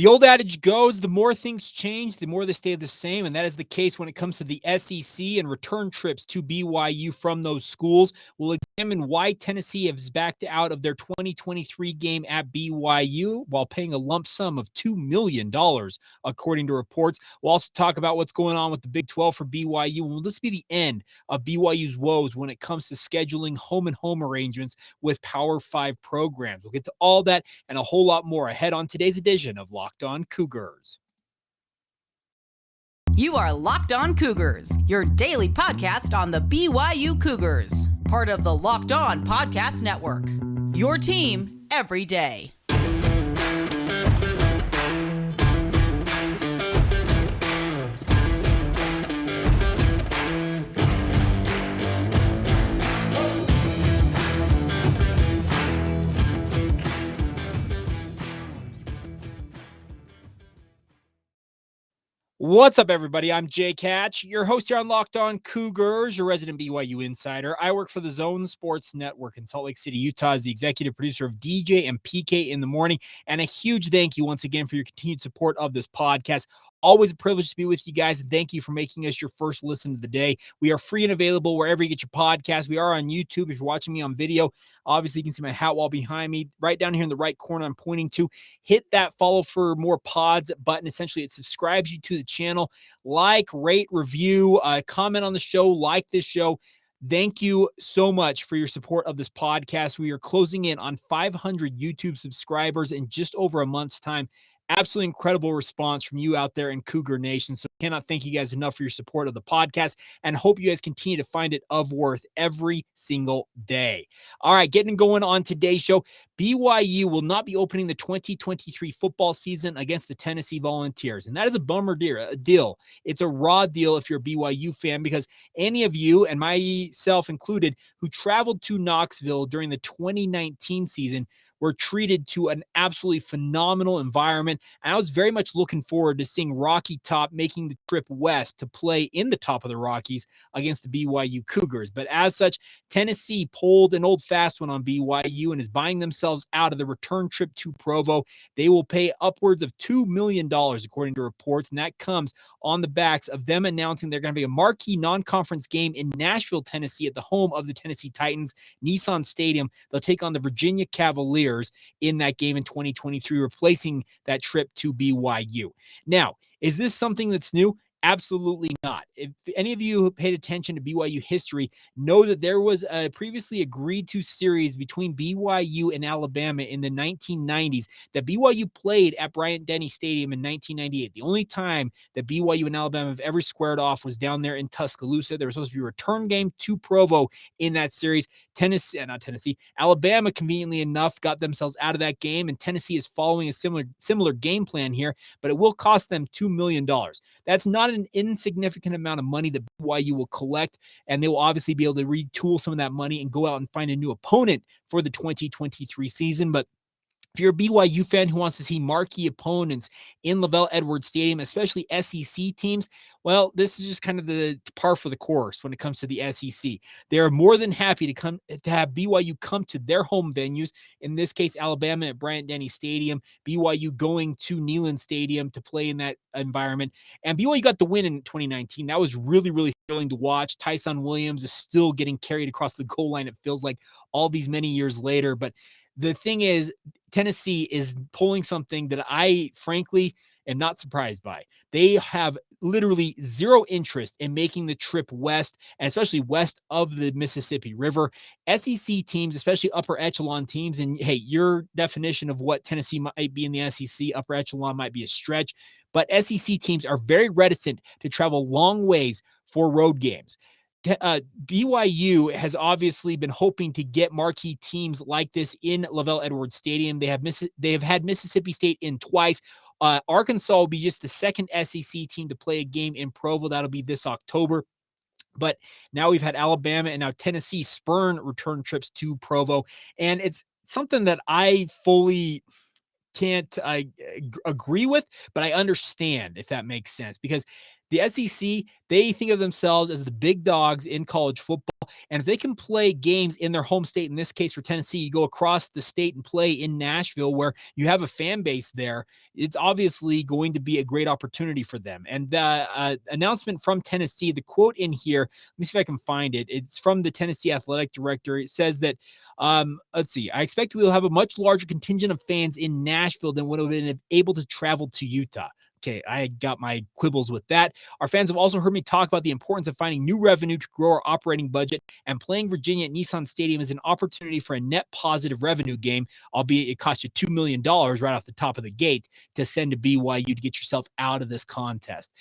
The old adage goes, the more things change, the more they stay the same, and that is the case when it comes to the SEC and return trips to BYU from those schools. We'll examine why Tennessee has backed out of their 2023 game at BYU while paying a lump sum of $2 million, according to reports. We'll also talk about what's going on with the Big 12 for BYU, and will this be the end of BYU's woes when it comes to scheduling home-and-home arrangements with Power 5 programs? We'll get to all that and a whole lot more ahead on today's edition of Locked On Cougars. You are Locked On Cougars, your daily podcast on the BYU Cougars, part of the Locked On Podcast Network. Your team every day. What's up, everybody? I'm Jake Hatch, your host here on Locked On Cougars, your resident BYU insider. I work for the Zone Sports Network in Salt Lake City, Utah, as the executive producer of DJ and PK in the Morning. And a huge thank you once again for your continued support of this podcast. Always a privilege to be with you guys, and thank you for making us your first listen of the day. We are free and available wherever you get your podcast. We are on YouTube. If you're watching me on video, obviously you can see my hat wall behind me. Right down here in the right corner I'm pointing to. Hit that follow for more pods button. Essentially, it subscribes you to the channel. Like, rate, review, comment on the show, like this show. Thank you so much for your support of this podcast. We are closing in on 500 YouTube subscribers in just over a month's time. Absolutely incredible response from you out there in Cougar Nation. So I cannot thank you guys enough for your support of the podcast, and hope you guys continue to find it of worth every single day. All right, getting going on today's show. BYU will not be opening the 2023 football season against the Tennessee Volunteers, and that is a bummer deal. It's a raw deal if you're a BYU fan, because any of you, and myself included, who traveled to Knoxville during the 2019 season were treated to an absolutely phenomenal environment. And I was very much looking forward to seeing Rocky Top making the trip west to play in the top of the Rockies against the BYU Cougars. But as such, Tennessee pulled an old fast one on BYU and is buying themselves out of the return trip to Provo. They will pay upwards of $2 million, according to reports. And that comes on the backs of them announcing they're going to be a marquee non-conference game in Nashville, Tennessee, at the home of the Tennessee Titans, Nissan Stadium. They'll take on the Virginia Cavaliers in that game in 2023, replacing that trip to BYU. Now, is this something that's new? Absolutely not. If any of you who paid attention to BYU history know that there was a previously agreed to series between BYU and Alabama in the 1990s that BYU played at Bryant-Denny Stadium in 1998. The only time that BYU and Alabama have ever squared off was down there in Tuscaloosa. There was supposed to be a return game to Provo in that series. Alabama, conveniently enough, got themselves out of that game, and Tennessee is following a similar game plan here, but it will cost them $2 million. That's not an insignificant amount of money that BYU will collect, and they will obviously be able to retool some of that money and go out and find a new opponent for the 2023 season. But if you're a BYU fan who wants to see marquee opponents in Lavelle Edwards Stadium, especially SEC teams, well, this is just kind of the par for the course when it comes to the SEC. They're more than happy to have BYU come to their home venues. In this case, Alabama at Bryant-Denny Stadium, BYU going to Neyland Stadium to play in that environment. And BYU got the win in 2019. That was really, really thrilling to watch. Tyson Williams is still getting carried across the goal line, it feels like, all these many years later. But the thing is, Tennessee is pulling something that I, frankly, am not surprised by. They have literally zero interest in making the trip west, and especially west of the Mississippi River. SEC teams, especially upper echelon teams, and hey, your definition of what Tennessee might be in the SEC, upper echelon might be a stretch, but SEC teams are very reticent to travel long ways for road games. BYU has obviously been hoping to get marquee teams like this in Lavelle Edwards Stadium. They have had Mississippi State in twice. Arkansas will be just the second SEC team to play a game in Provo. That'll be this October. But now we've had Alabama and now Tennessee spurn return trips to Provo. And it's something that I fully can't agree with, but I understand, if that makes sense, because The SEC, they think of themselves as the big dogs in college football. And if they can play games in their home state, in this case for Tennessee, you go across the state and play in Nashville where you have a fan base there, it's obviously going to be a great opportunity for them. And the announcement from Tennessee, the quote in here, let me see if I can find it. It's from the Tennessee athletic director. It says that, let's see, I expect we will have a much larger contingent of fans in Nashville than would have been able to travel to Utah. Okay, I got my quibbles with that. Our fans have also heard me talk about the importance of finding new revenue to grow our operating budget, and playing Virginia at Nissan Stadium is an opportunity for a net positive revenue game, albeit it costs you $2 million right off the top of the gate to send to BYU to get yourself out of this contest.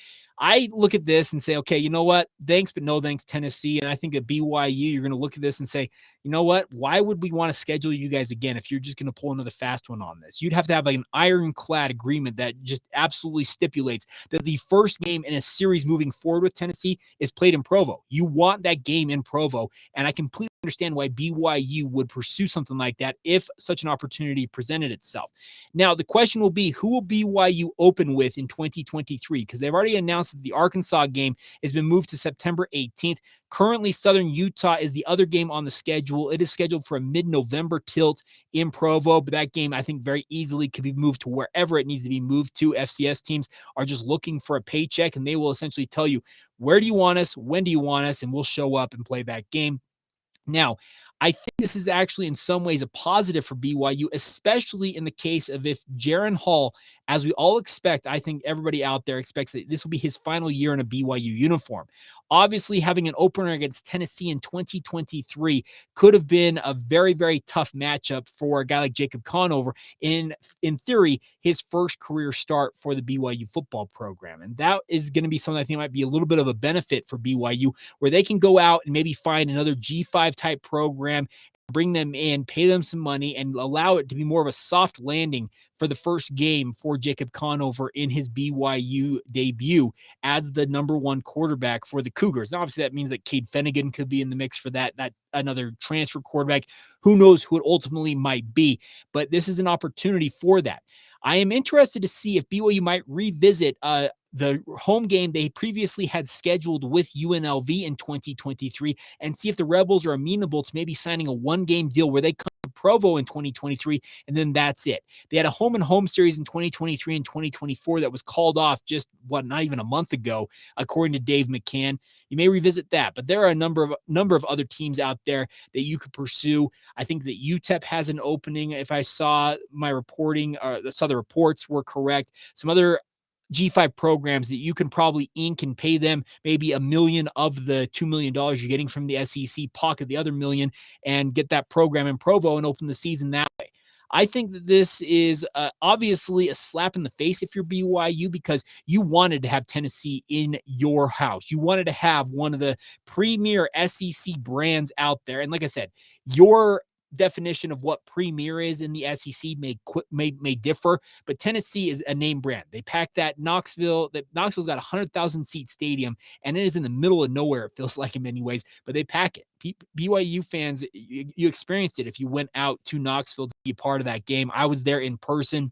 I look at this and say, okay, you know what? Thanks, but no thanks, Tennessee. And I think at BYU, you're going to look at this and say, you know what? Why would we want to schedule you guys again if you're just going to pull another fast one on this? You'd have to have like an ironclad agreement that just absolutely stipulates that the first game in a series moving forward with Tennessee is played in Provo. You want that game in Provo. And I completely understand why BYU would pursue something like that if such an opportunity presented itself. Now, the question will be, who will BYU open with in 2023? Because they've already announced that the Arkansas game has been moved to September 18th. Currently, Southern Utah is the other game on the schedule. It is scheduled for a mid-November tilt in Provo, but that game, I think, very easily could be moved to wherever it needs to be moved to. FCS teams are just looking for a paycheck, and they will essentially tell you, where do you want us? When do you want us? And we'll show up and play that game. Now, I think this is actually in some ways a positive for BYU, especially in the case of if Jaron Hall, as we all expect, I think everybody out there expects that this will be his final year in a BYU uniform. Obviously, having an opener against Tennessee in 2023 could have been a very, very tough matchup for a guy like Jacob Conover. In theory, his first career start for the BYU football program. And that is going to be something I think might be a little bit of a benefit for BYU, where they can go out and maybe find another G5 type program, bring them in, pay them some money, and allow it to be more of a soft landing for the first game for Jacob Conover in his BYU debut as the number one quarterback for the Cougars. Now, obviously, that means that Cade Fennegan could be in the mix for that another transfer quarterback. Who knows who it ultimately might be, but this is an opportunity for that. I am interested to see if BYU might revisit the home game they previously had scheduled with UNLV in 2023 and see if the Rebels are amenable to maybe signing a one-game deal where they come to Provo in 2023, and then that's it. They had a home-and-home series in 2023 and 2024 that was called off just, not even a month ago, according to Dave McCann. You may revisit that, but there are a number of other teams out there that you could pursue. I think that UTEP has an opening. If I saw my reporting, saw the reports were correct. Some other G5 programs that you can probably ink and pay them maybe $1 million of the $2 million you're getting from the SEC, pocket the other $1 million, and get that program in Provo and open the season that way. I think that this is obviously a slap in the face if you're BYU, because you wanted to have Tennessee in your house. You wanted to have one of the premier SEC brands out there. And like I said, your definition of what premier is in the SEC may differ, but Tennessee is a name brand. They packed that Knoxville's got a 100,000 seat stadium, and it is in the middle of nowhere, it feels like in many ways, but they pack it. BYU fans, you experienced it if you went out to Knoxville to be part of that game. I was there in person.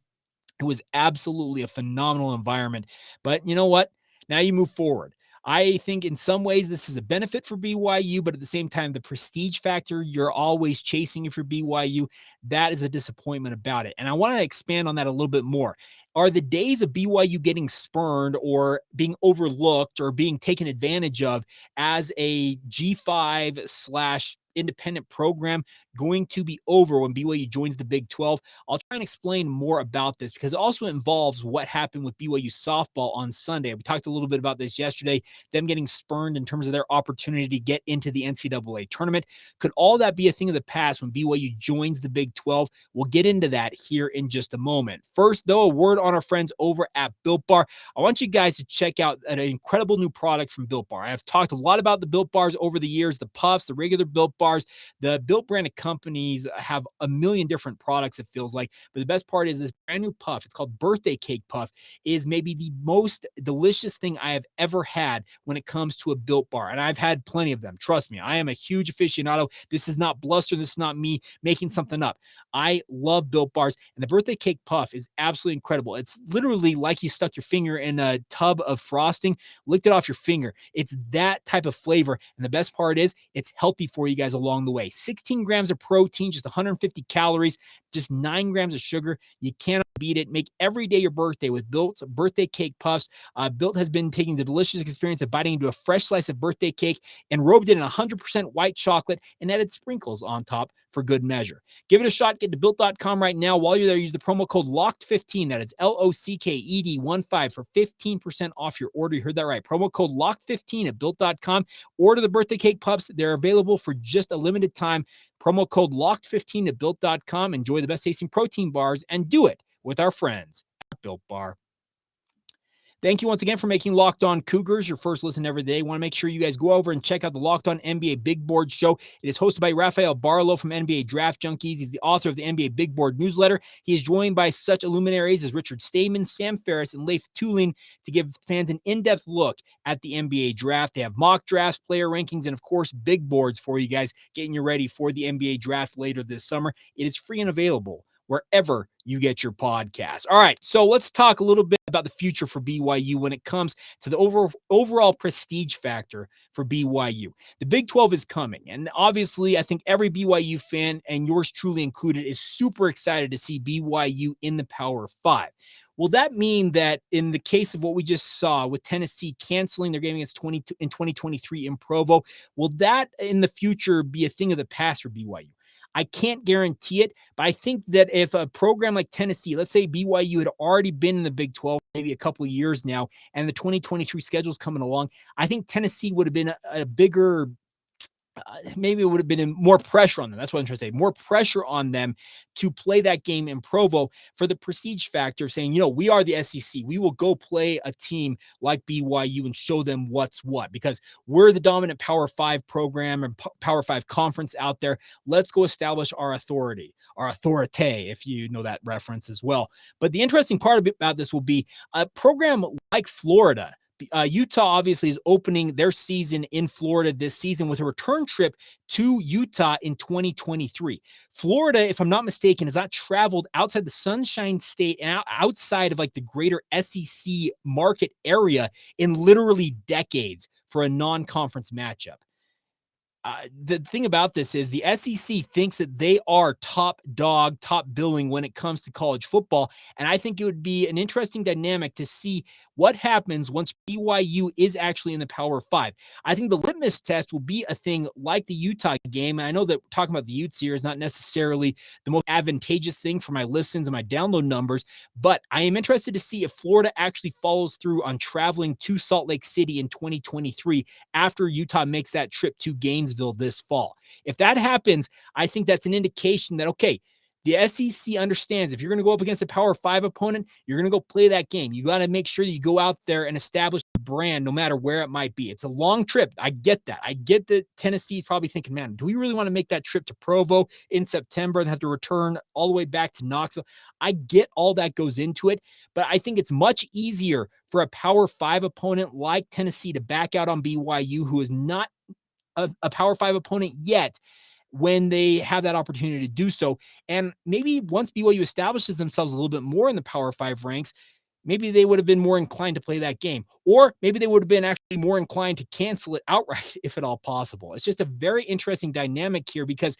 It was absolutely a phenomenal environment, but you know what? Now you move forward. I think in some ways this is a benefit for BYU, but at the same time, the prestige factor you're always chasing if you're BYU, that is the disappointment about it. And I want to expand on that a little bit more. Are the days of BYU getting spurned or being overlooked or being taken advantage of as a G5 / independent program going to be over when BYU joins the Big 12? I'll try and explain more about this because it also involves what happened with BYU softball on Sunday. We talked a little bit about this yesterday, them getting spurned in terms of their opportunity to get into the NCAA tournament. Could all that be a thing of the past when BYU joins the Big 12? We'll get into that here in just a moment. First, though, a word on our friends over at Built Bar. I want you guys to check out an incredible new product from Built Bar. I've talked a lot about the Built Bars over the years, the Puffs, the regular Built Bars. The Built branded companies have a million different products, it feels like, but the best part is this brand new puff. It's called Birthday Cake Puff, is maybe the most delicious thing I have ever had when it comes to a Built Bar, and I've had plenty of them. Trust me, I am a huge aficionado. This is not bluster. This is not me making something up. I love Built Bars, and the birthday cake puff is absolutely incredible. It's literally like you stuck your finger in a tub of frosting, licked it off your finger. It's that type of flavor, and the best part is it's healthy for you guys along the way. 16 grams of protein, just 150 calories, just 9 grams of sugar. You cannot beat it. Make every day your birthday with Built's birthday cake puffs. Built has been taking the delicious experience of biting into a fresh slice of birthday cake and robed it in 100% white chocolate and added sprinkles on top for good measure. Give it a shot. Get to Built.com right now. While you're there, use the promo code LOCKED15. That is LOCKED15 for 15% off your order. You heard that right. Promo code LOCKED15 at Built.com. Order the birthday cake puffs. They're available for just a limited time. Promo code LOCKED15 at Built.com. Enjoy the best tasting protein bars and do it with our friends at Built Bar. Thank you once again for making Locked On Cougars your first listen every day. Want to make sure you guys go over and check out the Locked On NBA Big Board show. It is hosted by Rafael Barlow from NBA Draft Junkies. He's the author of the NBA Big Board newsletter. He is joined by such luminaries as Richard Stamen, Sam Ferris, and Leif Tulin to give fans an in-depth look at the NBA draft. They have mock drafts, player rankings, and of course, big boards for you guys, getting you ready for the NBA draft later this summer. It is free and available wherever you get your podcast. All right, so let's talk a little bit about the future for BYU when it comes to the overall prestige factor for BYU. The Big 12 is coming, and obviously I think every BYU fan, and yours truly included, is super excited to see BYU in the Power 5. Will that mean that in the case of what we just saw with Tennessee canceling their game against 2023 in Provo, will that in the future be a thing of the past for BYU? I can't guarantee it, but I think that if a program like Tennessee, let's say BYU had already been in the Big 12 maybe a couple of years now, and the 2023 schedule is coming along, I think Tennessee would have been a bigger maybe it would have been more pressure on them. That's what I'm trying to say. More pressure on them to play that game in Provo for the prestige factor, saying, we are the SEC. We will go play a team like BYU and show them what's what, because we're the dominant Power 5 program and Power 5 conference out there. Let's go establish our authority, our authority, if you know that reference as well. But the interesting part about this will be a program like Florida. Utah obviously is opening their season in Florida this season with a return trip to Utah in 2023. Florida, if I'm not mistaken, has not traveled outside the Sunshine State and outside of like the greater SEC market area in literally decades for a non-conference matchup. The thing about this is the SEC thinks that they are top dog, top billing when it comes to college football. And I think it would be an interesting dynamic to see what happens once BYU is actually in the Power 5. I think the litmus test will be a thing like the Utah game. And I know that talking about the Utes here is not necessarily the most advantageous thing for my listens and my download numbers, but I am interested to see if Florida actually follows through on traveling to Salt Lake City in 2023 after Utah makes that trip to Gainesville this fall. If that happens, I think that's an indication that, okay, the SEC understands if you're going to go up against a Power 5 opponent, you're going to go play that game. You got to make sure that you go out there and establish the brand no matter where it might be. It's a long trip. I get that. I get that Tennessee's probably thinking, man, do we really want to make that trip to Provo in September and have to return all the way back to Knoxville? I get all that goes into it, but I think it's much easier for a Power 5 opponent like Tennessee to back out on BYU, who is not a Power 5 opponent yet, when they have that opportunity to do so. And maybe once BYU establishes themselves a little bit more in the Power 5 ranks, maybe they would have been more inclined to play that game. Or maybe they would have been actually more inclined to cancel it outright, if at all possible. It's just a very interesting dynamic here, because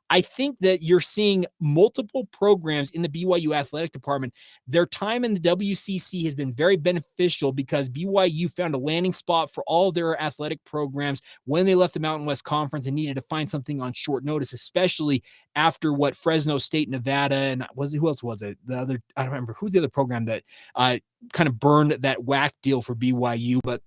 I think that you're seeing multiple programs in the BYU athletic department. Their time in the WCC has been very beneficial because BYU found a landing spot for all their athletic programs when they left the Mountain West Conference and needed to find something on short notice, especially after what Fresno State, Nevada, and who else was it? I don't remember. Who's the other program that kind of burned that whack deal for BYU? But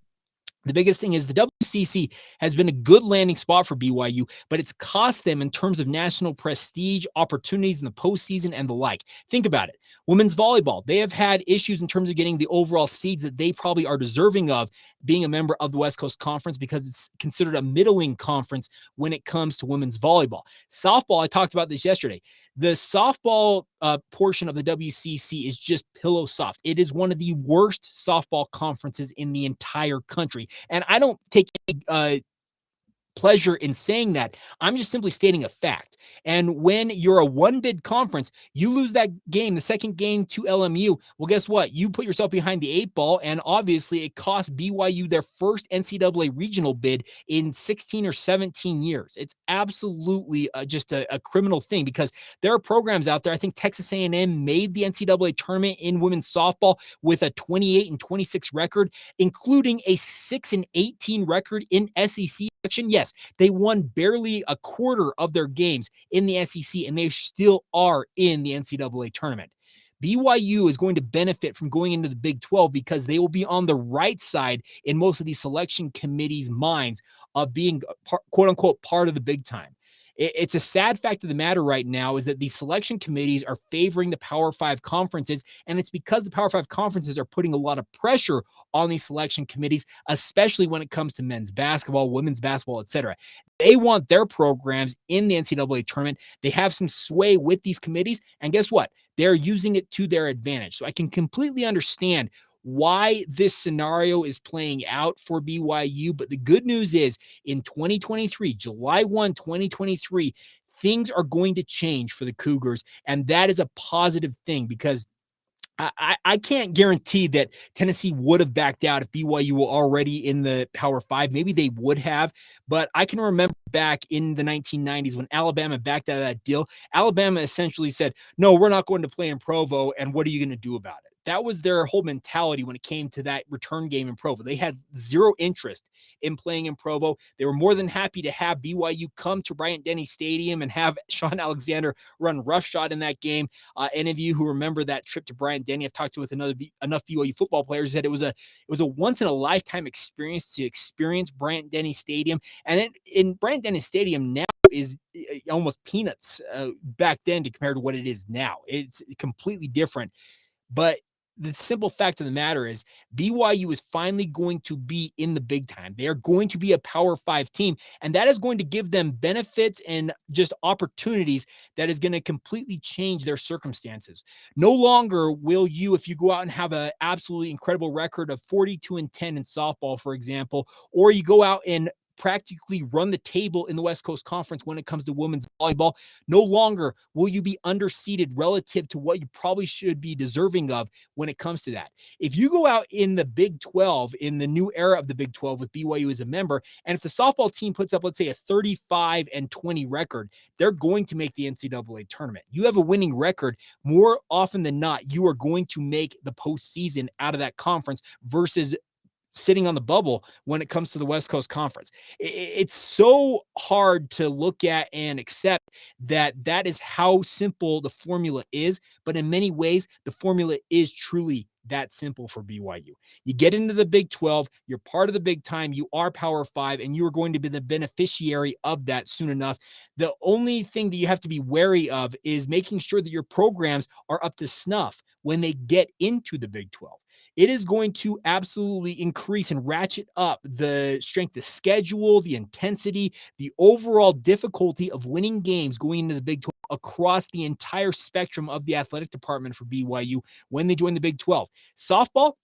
the biggest thing is the WCC has been a good landing spot for BYU, but it's cost them in terms of national prestige, opportunities in the postseason, and the like. Think about it. Women's volleyball, they have had issues in terms of getting the overall seeds that they probably are deserving of being a member of the West Coast Conference, because it's considered a middling conference when it comes to women's volleyball. Softball, I talked about this yesterday. The softball portion of the WCC is just pillow soft. It is one of the worst softball conferences in the entire country. And I don't take any pleasure in saying that. I'm just simply stating a fact. And when you're a one-bid conference, you lose that game, the second game to LMU. Well, guess what? You put yourself behind the eight ball, and obviously it cost BYU their first NCAA regional bid in 16 or 17 years. It's absolutely just a criminal thing, because there are programs out there. I think Texas A&M made the NCAA tournament in women's softball with a 28-26 record, including a 6-18 record in SEC action. Yes, they won barely a quarter of their games in the SEC, and they still are in the NCAA tournament. BYU is going to benefit from going into the Big 12 because they will be on the right side in most of these selection committees' minds of being, quote unquote, part of the big time. It's a sad fact of the matter right now is that these selection committees are favoring the Power 5 conferences, and it's because the Power 5 conferences are putting a lot of pressure on these selection committees, especially when it comes to men's basketball, women's basketball, etc. They want their programs in the NCAA tournament. They have some sway with these committees, and guess what? They're using it to their advantage. So I can completely understand why this scenario is playing out for BYU. But the good news is in 2023, July 1, 2023, things are going to change for the Cougars. And that is a positive thing, because I can't guarantee that Tennessee would have backed out if BYU were already in the Power 5. Maybe they would have, but I can remember back in the 1990s when Alabama backed out of that deal. Alabama essentially said, no, we're not going to play in Provo, and what are you going to do about it? That was their whole mentality when it came to that return game in Provo. They had zero interest in playing in Provo. They were more than happy to have BYU come to Bryant-Denny Stadium and have Sean Alexander run roughshod in that game. Any of you who remember that trip to Bryant-Denny, I've talked to with enough BYU football players, that it was a once in a lifetime experience to experience Bryant-Denny Stadium. And in Bryant-Denny Stadium now is almost peanuts back then to compare to what it is now. It's completely different. But the simple fact of the matter is BYU is finally going to be in the big time. They are going to be a Power 5 team, and that is going to give them benefits and just opportunities that is going to completely change their circumstances. No longer will you, if you go out and have an absolutely incredible record of 42-10 in softball, for example, or you go out and practically run the table in the West Coast Conference when it comes to women's volleyball, no longer will you be underseeded relative to what you probably should be deserving of when it comes to that. If you go out in the Big 12, in the new era of the Big 12 with BYU as a member, and if the softball team puts up, let's say, a 35-20 record, they're going to make the NCAA tournament. You have a winning record, more often than not, you are going to make the postseason out of that conference versus sitting on the bubble when it comes to the West Coast Conference. It's so hard to look at and accept that that is how simple the formula is, but in many ways, the formula is truly that simple for BYU. You get into the Big 12, you're part of the big time, you are Power 5, and you are going to be the beneficiary of that soon enough. The only thing that you have to be wary of is making sure that your programs are up to snuff when they get into the Big 12. It is going to absolutely increase and ratchet up the strength of schedule, the intensity, the overall difficulty of winning games going into the Big 12 across the entire spectrum of the athletic department for BYU when they join the Big 12. Softball,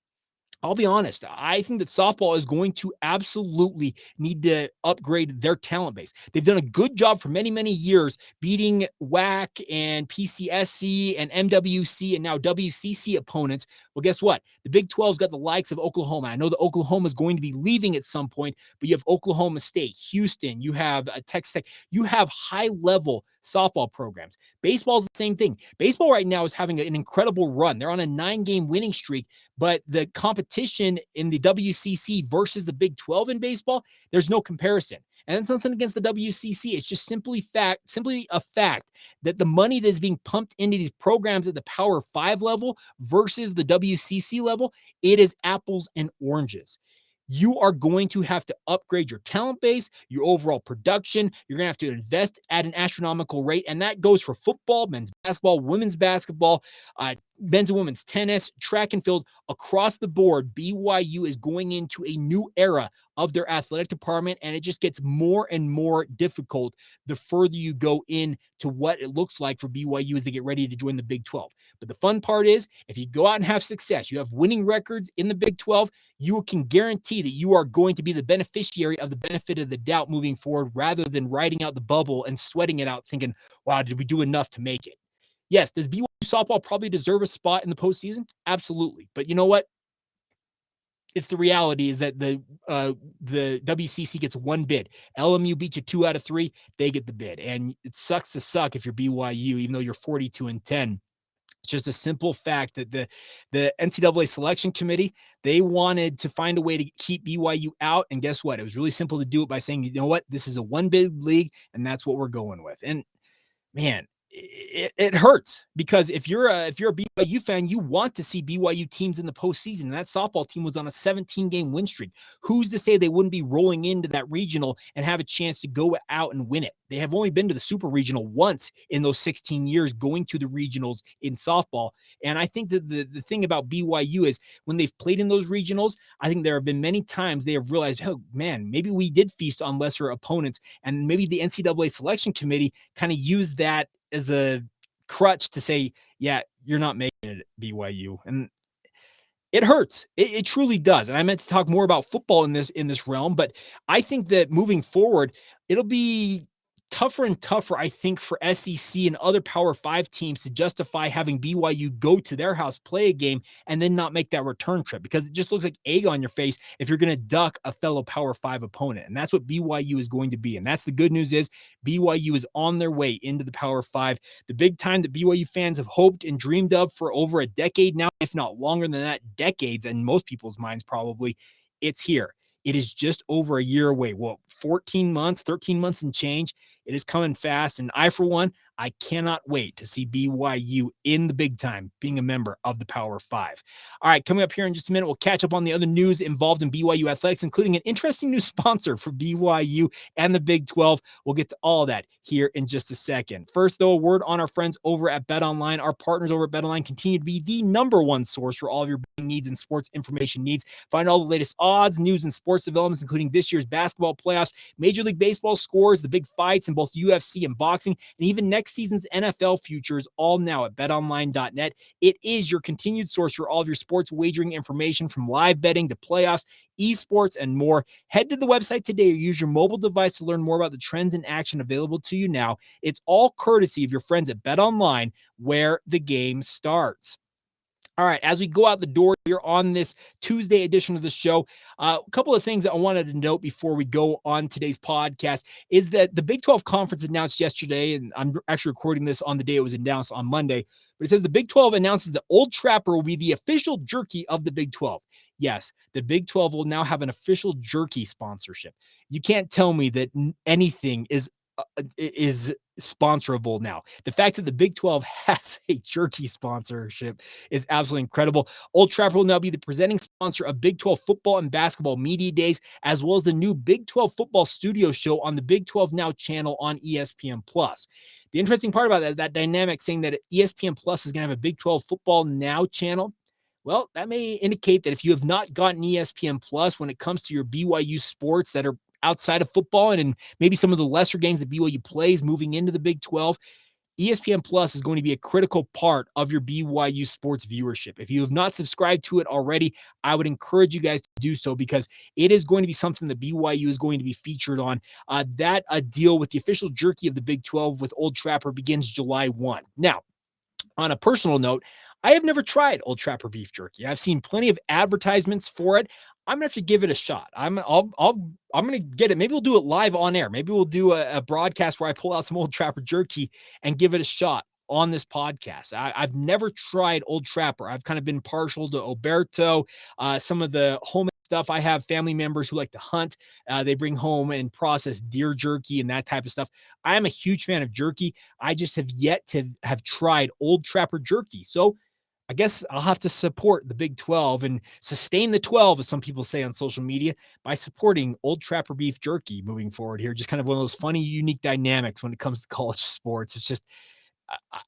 I'll be honest, I think that softball is going to absolutely need to upgrade their talent base. They've done a good job for many, many years beating WAC and PCSC and MWC and now WCC opponents. Well, guess what? The Big 12's got the likes of Oklahoma. I know that Oklahoma is going to be leaving at some point, but you have Oklahoma State, Houston, you have Texas Tech. You have high-level softball programs. Baseball is the same thing. Baseball right now is having an incredible run. They're on a 9-game winning streak, but the competition in the WCC versus the Big 12 in baseball, there's no comparison. And it's nothing against the WCC. It's just simply a fact that the money that is being pumped into these programs at the Power 5 level versus the WCC level, it is apples and oranges. You are going to have to upgrade your talent base, your overall production. You're going to have to invest at an astronomical rate. And that goes for football, men's basketball, women's basketball, men's and women's tennis, track and field, across the board, BYU is going into a new era of their athletic department, and it just gets more and more difficult the further you go into what it looks like for BYU as they get ready to join the Big 12. But the fun part is, if you go out and have success, you have winning records in the Big 12, you can guarantee that you are going to be the beneficiary of the benefit of the doubt moving forward, rather than riding out the bubble and sweating it out thinking, wow, did we do enough to make it? Yes, does BYU softball probably deserve a spot in the postseason? Absolutely. But you know what? It's the reality is that the WCC gets one bid. LMU beats you 2 out of 3, they get the bid. And it sucks to suck if you're BYU, even though you're 42-10. It's just a simple fact that the NCAA selection committee, they wanted to find a way to keep BYU out. And guess what? It was really simple to do it by saying, you know what? This is a one bid league, and that's what we're going with. And man, it hurts, because if you're a BYU fan, you want to see BYU teams in the postseason. And that softball team was on a 17-game win streak. Who's to say they wouldn't be rolling into that regional and have a chance to go out and win it? They have only been to the super regional once in those 16 years, going to the regionals in softball. And I think that the thing about BYU is, when they've played in those regionals, I think there have been many times they have realized, oh man, maybe we did feast on lesser opponents. And maybe the NCAA selection committee kind of used that as a crutch to say, yeah, you're not making it, BYU. And it hurts. It truly does. And I meant to talk more about football in this realm, but I think that moving forward, it'll be tougher and tougher, I think, for SEC and other Power 5 teams to justify having BYU go to their house, play a game, and then not make that return trip, because it just looks like egg on your face if you're going to duck a fellow Power 5 opponent. And that's what BYU is going to be. And that's the good news, is BYU is on their way into the Power 5, the big time that BYU fans have hoped and dreamed of for over a decade now, if not longer than that, decades in most people's minds probably. It's here. It is just over a year away. Well, 14 months, 13 months and change. It is coming fast. And I, for one, I cannot wait to see BYU in the big time, being a member of the Power 5. All right, coming up here in just a minute, we'll catch up on the other news involved in BYU athletics, including an interesting new sponsor for BYU and the Big 12. We'll get to all of that here in just a second. First, though, a word on our friends over at BetOnline. Our partners over at BetOnline continue to be the #1 source for all of your betting needs and sports information needs. Find all the latest odds, news, and sports developments, including this year's basketball playoffs, Major League Baseball scores, the big fights in both UFC and boxing, and even next season's NFL futures, all now at betonline.net. It is your continued source for all of your sports wagering information, from live betting to playoffs, esports, and more. Head to the website today or use your mobile device to learn more about the trends in action available to you now. It's all courtesy of your friends at BetOnline, where the game starts. All right, as we go out the door here on this Tuesday edition of the show, a couple of things that I wanted to note before we go on today's podcast is that the Big 12 Conference announced yesterday, and I'm actually recording this on the day it was announced on Monday, but it says the Big 12 announces that Old Trapper will be the official jerky of the Big 12. Yes, the Big 12 will now have an official jerky sponsorship. You can't tell me that anything is sponsorable now. The fact that the Big 12 has a jerky sponsorship is absolutely incredible. Old Trapper will now be the presenting sponsor of Big 12 football and basketball media days, as well as the new Big 12 football studio show on the Big 12 Now channel on ESPN+. The interesting part about that dynamic, saying that ESPN Plus is going to have a Big 12 football Now channel, well, that may indicate that if you have not gotten ESPN Plus when it comes to your BYU sports that are outside of football and maybe some of the lesser games that BYU plays moving into the Big 12, ESPN Plus is going to be a critical part of your BYU sports viewership. If you have not subscribed to it already, I would encourage you guys to do so, because it is going to be something that BYU is going to be featured on. That deal with the official jerky of the Big 12 with Old Trapper begins July 1. Now, on a personal note, I have never tried Old Trapper beef jerky. I've seen plenty of advertisements for it. I'm gonna have to give it a shot. I'm gonna get it. Maybe we'll do it live on air. Maybe we'll do a broadcast where I pull out some Old Trapper jerky and give it a shot on this podcast. I've never tried Old Trapper. I've kind of been partial to Oberto, some of the homemade stuff. I have family members who like to hunt. They bring home and process deer jerky and that type of stuff. I am a huge fan of jerky. I just have yet to have tried Old Trapper jerky. So I guess I'll have to support the Big 12 and sustain the 12, as some people say on social media, by supporting Old Trapper beef jerky moving forward here. Just kind of one of those funny, unique dynamics when it comes to college sports. It's just,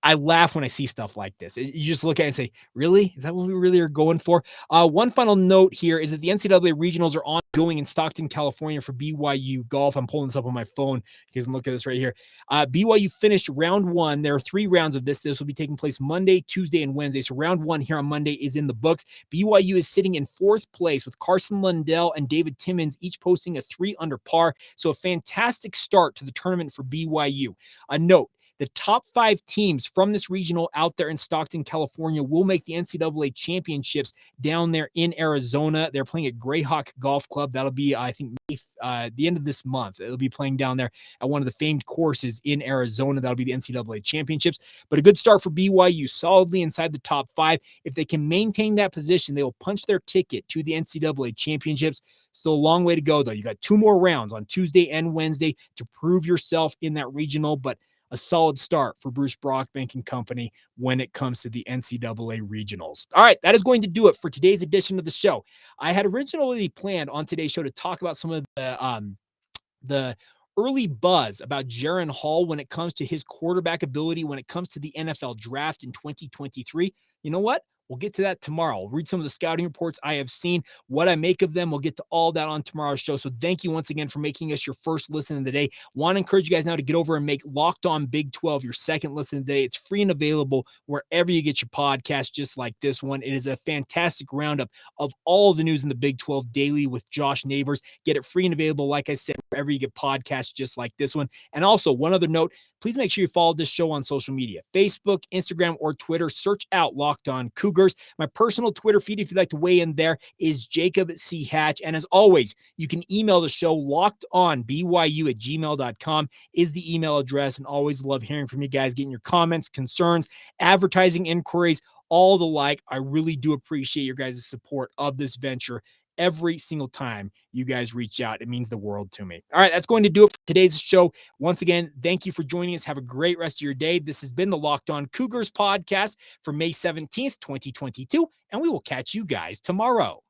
I laugh when I see stuff like this. You just look at it and say, really? Is that what we really are going for? One final note here is that the NCAA regionals are ongoing in Stockton, California for BYU golf. I'm pulling this up on my phone. You can look at this right here. BYU finished round one. There are 3 rounds of this. This will be taking place Monday, Tuesday, and Wednesday. So round one here on Monday is in the books. BYU is sitting in 4th place with Carson Lundell and David Timmons each posting a 3 under par. So a fantastic start to the tournament for BYU. A note, the top 5 teams from this regional out there in Stockton, California will make the NCAA championships down there in Arizona. They're playing at Greyhawk Golf Club. That'll be, I think, the end of this month. It'll be playing down there at one of the famed courses in Arizona. That'll be the NCAA championships. But a good start for BYU, solidly inside the top 5. If they can maintain that position, they will punch their ticket to the NCAA championships. Still a long way to go, though. You got 2 more rounds on Tuesday and Wednesday to prove yourself in that regional, but a solid start for Bruce Brockbank and company when it comes to the NCAA regionals. All right, that is going to do it for today's edition of the show. I had originally planned on today's show to talk about some of the early buzz about Jaron Hall when it comes to his quarterback ability, when it comes to the NFL draft in 2023. You know what? We'll get to that tomorrow. I'll read some of the scouting reports I have seen, what I make of them. We'll get to all that on tomorrow's show. So thank you once again for making us your first listen of the day. Want to encourage you guys now to get over and make Locked On Big 12 your second listen of the day. It's free and available wherever you get your podcast, just like this one. It is a fantastic roundup of all the news in the Big 12 daily with Josh Neighbors. Get it free and available, like I said, wherever you get podcasts, just like this one. And also, one other note, please make sure you follow this show on social media, Facebook, Instagram, or Twitter. Search out Locked On Cougars. My personal Twitter feed, if you'd like to weigh in there, is Jacob C. Hatch. And as always, you can email the show, lockedonbyu@gmail.com is the email address. And always love hearing from you guys, getting your comments, concerns, advertising inquiries, all the like. I really do appreciate your guys' support of this venture. Every single time you guys reach out, it means the world to me. All right, that's going to do it for today's show. Once again, thank you for joining us. Have a great rest of your day. This has been the Locked On Cougars podcast for May 17th, 2022, and we will catch you guys tomorrow.